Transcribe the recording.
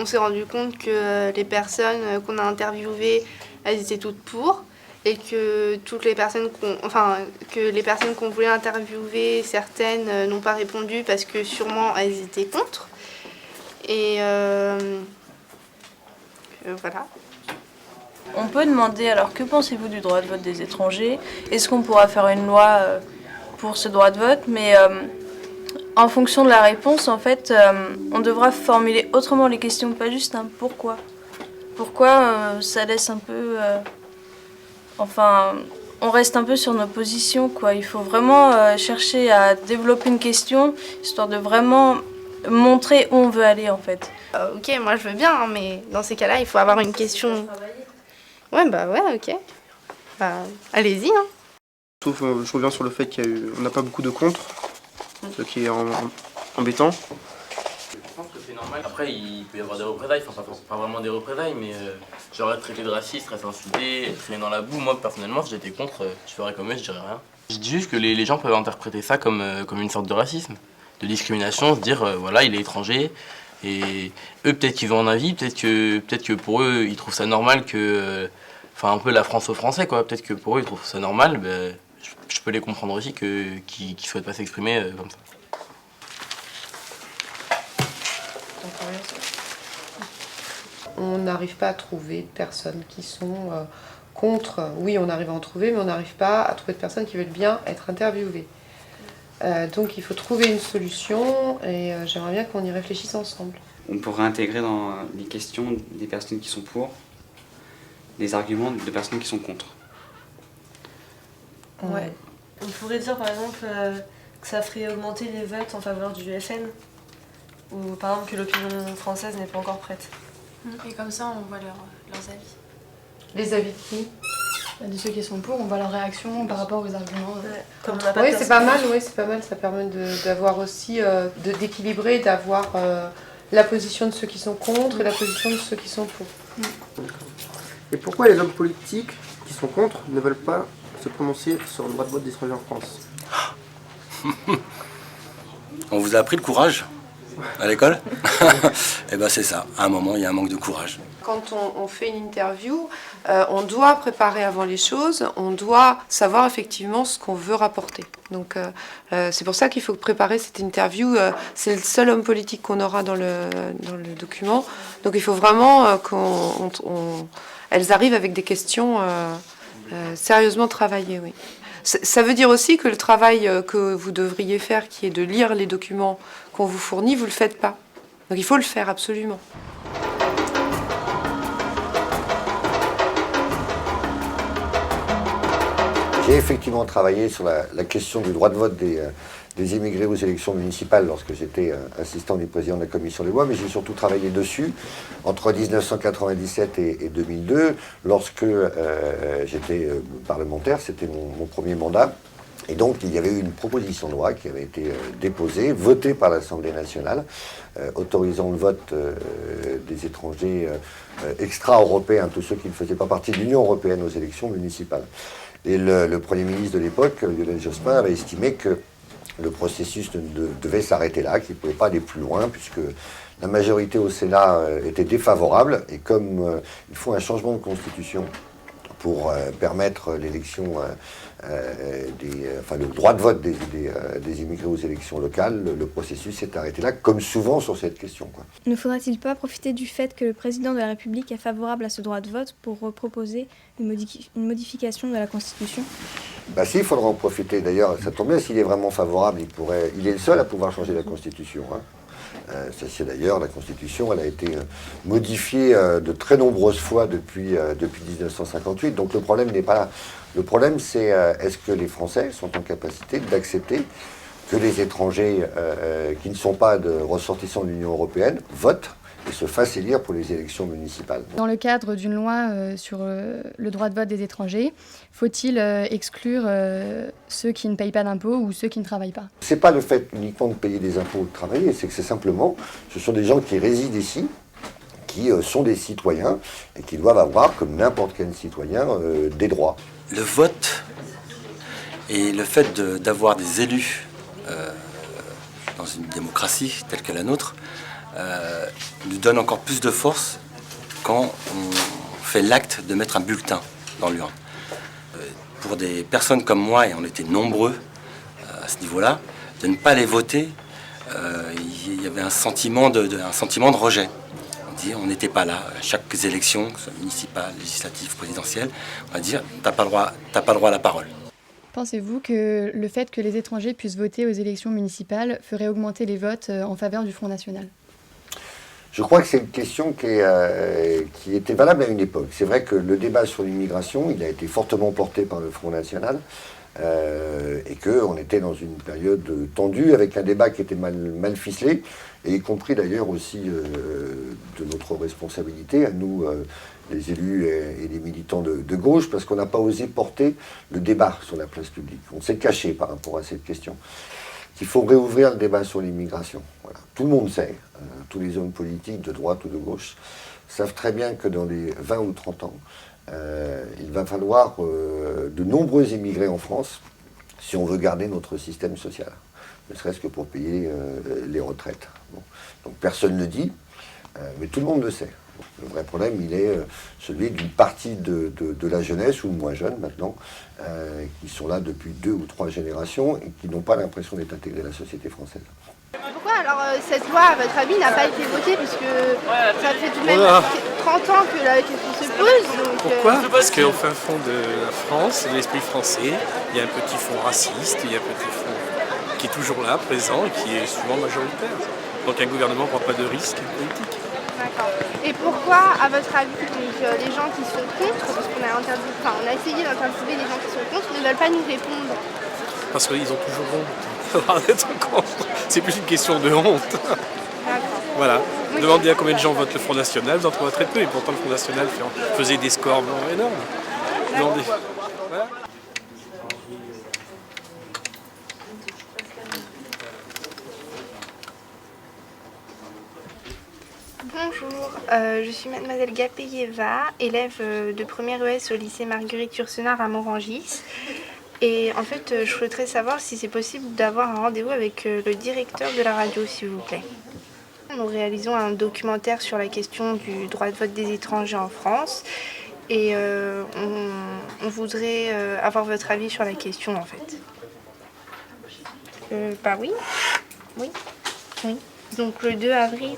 on s'est rendu compte que les personnes qu'on a interviewées, elles étaient toutes pour. Et que toutes les personnes qu'on voulait interviewer, certaines n'ont pas répondu parce que sûrement elles étaient contre. Et voilà. On peut demander alors que pensez-vous du droit de vote des étrangers? Est-ce qu'on pourra faire une loi pour ce droit de vote? Mais en fonction de la réponse, en fait, on devra formuler autrement les questions, pas juste un pourquoi. Pourquoi ça laisse un peu... on reste un peu sur nos positions, quoi. Il faut vraiment chercher à développer une question, histoire de vraiment montrer où on veut aller, en fait. Ok, moi je veux bien, hein, mais dans ces cas-là, il faut avoir une question... Ouais, ok. Allez-y, hein. Je reviens sur le fait qu'on n'a pas beaucoup de contre, ce qui est embêtant. Je pense que c'est normal. Après, il peut y avoir des représailles, enfin pas vraiment des représailles, mais genre être traité de raciste, être insulté, être traîné dans la boue. Moi, personnellement, si j'étais contre, je ferais comme eux, je dirais rien. Je dis juste que les gens peuvent interpréter ça comme une sorte de racisme, de discrimination, se dire voilà, il est étranger. Et eux, peut-être qu'ils ont un avis, peut-être que pour eux, ils trouvent ça normal que... un peu la France aux Français, quoi. Peut-être que pour eux, ils trouvent ça normal. Ben, je peux les comprendre aussi qu'ils souhaitent pas s'exprimer comme ça. On n'arrive pas à trouver de personnes qui sont contre. Oui, on arrive à en trouver, mais on n'arrive pas à trouver de personnes qui veulent bien être interviewées. Donc il faut trouver une solution et j'aimerais bien qu'on y réfléchisse ensemble. On pourrait intégrer dans les questions des personnes qui sont pour, des arguments de personnes qui sont contre. Ouais. On pourrait dire par exemple que ça ferait augmenter les votes en faveur du FN, ou par exemple que l'opinion française n'est pas encore prête. Et comme ça, on voit leurs avis. Les avis de qui? De ceux qui sont pour, on voit leur réaction par rapport aux arguments. Comme on n'a pas Oui, de c'est pas mal, ça permet d'avoir aussi, d'équilibrer, d'avoir la position de ceux qui sont contre et la position de ceux qui sont pour. Et pourquoi les hommes politiques qui sont contre ne veulent pas se prononcer sur le droit de vote des étrangers en France? On vous a appris le courage à l'école? Et ben c'est ça, à un moment il y a un manque de courage. Quand on fait une interview, on doit préparer avant les choses, on doit savoir effectivement ce qu'on veut rapporter. Donc c'est pour ça qu'il faut préparer cette interview. C'est le seul homme politique qu'on aura dans le document. Donc il faut vraiment qu'elles arrivent avec des questions sérieusement travaillées, oui. Ça veut dire aussi que le travail que vous devriez faire, qui est de lire les documents qu'on vous fournit, vous ne le faites pas. Donc il faut le faire absolument. J'ai effectivement travaillé sur la question du droit de vote des immigrés aux élections municipales lorsque j'étais assistant du président de la commission des lois, mais j'ai surtout travaillé dessus entre 1997 et 2002, lorsque j'étais parlementaire, c'était mon premier mandat. Et donc, il y avait eu une proposition de loi qui avait été déposée, votée par l'Assemblée nationale, autorisant le vote des étrangers extra-européens, tous ceux qui ne faisaient pas partie de l'Union européenne aux élections municipales. Et le Premier ministre de l'époque, Lionel Jospin, avait estimé que le processus devait s'arrêter là, qu'il ne pouvait pas aller plus loin, puisque la majorité au Sénat était défavorable, et comme il faut un changement de constitution pour permettre l'élection, le droit de vote des immigrés aux élections locales, le processus s'est arrêté là, comme souvent sur cette question, quoi. Ne faudra-t-il pas profiter du fait que le président de la République est favorable à ce droit de vote pour proposer une modification de la Constitution? Bah si, il faudra en profiter. D'ailleurs, ça tombe bien, s'il est vraiment favorable, il est le seul à pouvoir changer la Constitution, hein. C'est d'ailleurs, la Constitution, elle a été modifiée de très nombreuses fois depuis 1958, donc le problème n'est pas là. Le problème, c'est est-ce que les Français sont en capacité d'accepter que les étrangers qui ne sont pas de ressortissants de l'Union européenne votent et se fassent élire pour les élections municipales. Dans le cadre d'une loi sur le droit de vote des étrangers, faut-il exclure ceux qui ne payent pas d'impôts ou ceux qui ne travaillent pas? C'est pas le fait uniquement de payer des impôts ou de travailler, c'est que ce sont des gens qui résident ici, qui sont des citoyens et qui doivent avoir, comme n'importe quel citoyen, des droits. Le vote et le fait d'avoir des élus dans une démocratie telle que la nôtre nous donne encore plus de force quand on fait l'acte de mettre un bulletin dans l'urne. Pour des personnes comme moi, et on était nombreux à ce niveau-là, de ne pas aller voter, il y avait un sentiment de rejet. On n'était pas là. À chaque élection, que ce soit municipale, législative, présidentielle, on va dire t'as pas le droit à la parole. Pensez-vous que le fait que les étrangers puissent voter aux élections municipales ferait augmenter les votes en faveur du Front National ? Je crois que c'est une question qui était valable à une époque. C'est vrai que le débat sur l'immigration, il a été fortement porté par le Front National et qu'on était dans une période tendue avec un débat qui était mal ficelé, et y compris d'ailleurs aussi de notre responsabilité à nous, les élus et les militants de gauche, parce qu'on n'a pas osé porter le débat sur la place publique. On s'est caché par rapport à cette question. Il faut réouvrir le débat sur l'immigration. Voilà. Tout le monde sait, tous les hommes politiques de droite ou de gauche savent très bien que dans les 20 ou 30 ans, il va falloir de nombreux immigrés en France si on veut garder notre système social, ne serait-ce que pour payer les retraites. Bon. Donc personne ne le dit, mais tout le monde le sait. Le vrai problème, il est celui d'une partie de la jeunesse, ou de moins jeunes maintenant, qui sont là depuis 2 ou 3 générations et qui n'ont pas l'impression d'être intégrés à la société française. Pourquoi alors cette loi, à votre avis, n'a pas été votée, puisque ça fait tout de même 30 ans que la question se pose. Donc, pourquoi ? Parce qu'au fin fond de la France, l'esprit français, il y a un petit fond raciste, il y a un petit fond qui est toujours là, présent, et qui est souvent majoritaire. Donc un gouvernement ne prend pas de risque politique. D'accord. Et pourquoi, à votre avis, donc, les gens qui sont contre, parce qu'on a essayé d'interviewer les gens qui sont contre, ne veulent pas nous répondre? Parce qu'ils ont toujours honte d'être contre. C'est plus une question de honte. D'accord. Voilà. Demandez à combien de gens votent le Front National, vous en trouverez très peu, et pourtant le Front National faisait des scores énormes. Demandez. Voilà. Bonjour, je suis mademoiselle Gapeyeva, élève de première ES au lycée Marguerite Yourcenar à Morangis. Et en fait, je souhaiterais savoir si c'est possible d'avoir un rendez-vous avec le directeur de la radio, s'il vous plaît. Nous réalisons un documentaire sur la question du droit de vote des étrangers en France. Et on voudrait avoir votre avis sur la question, en fait. Bah oui. Oui. Donc le 2 avril.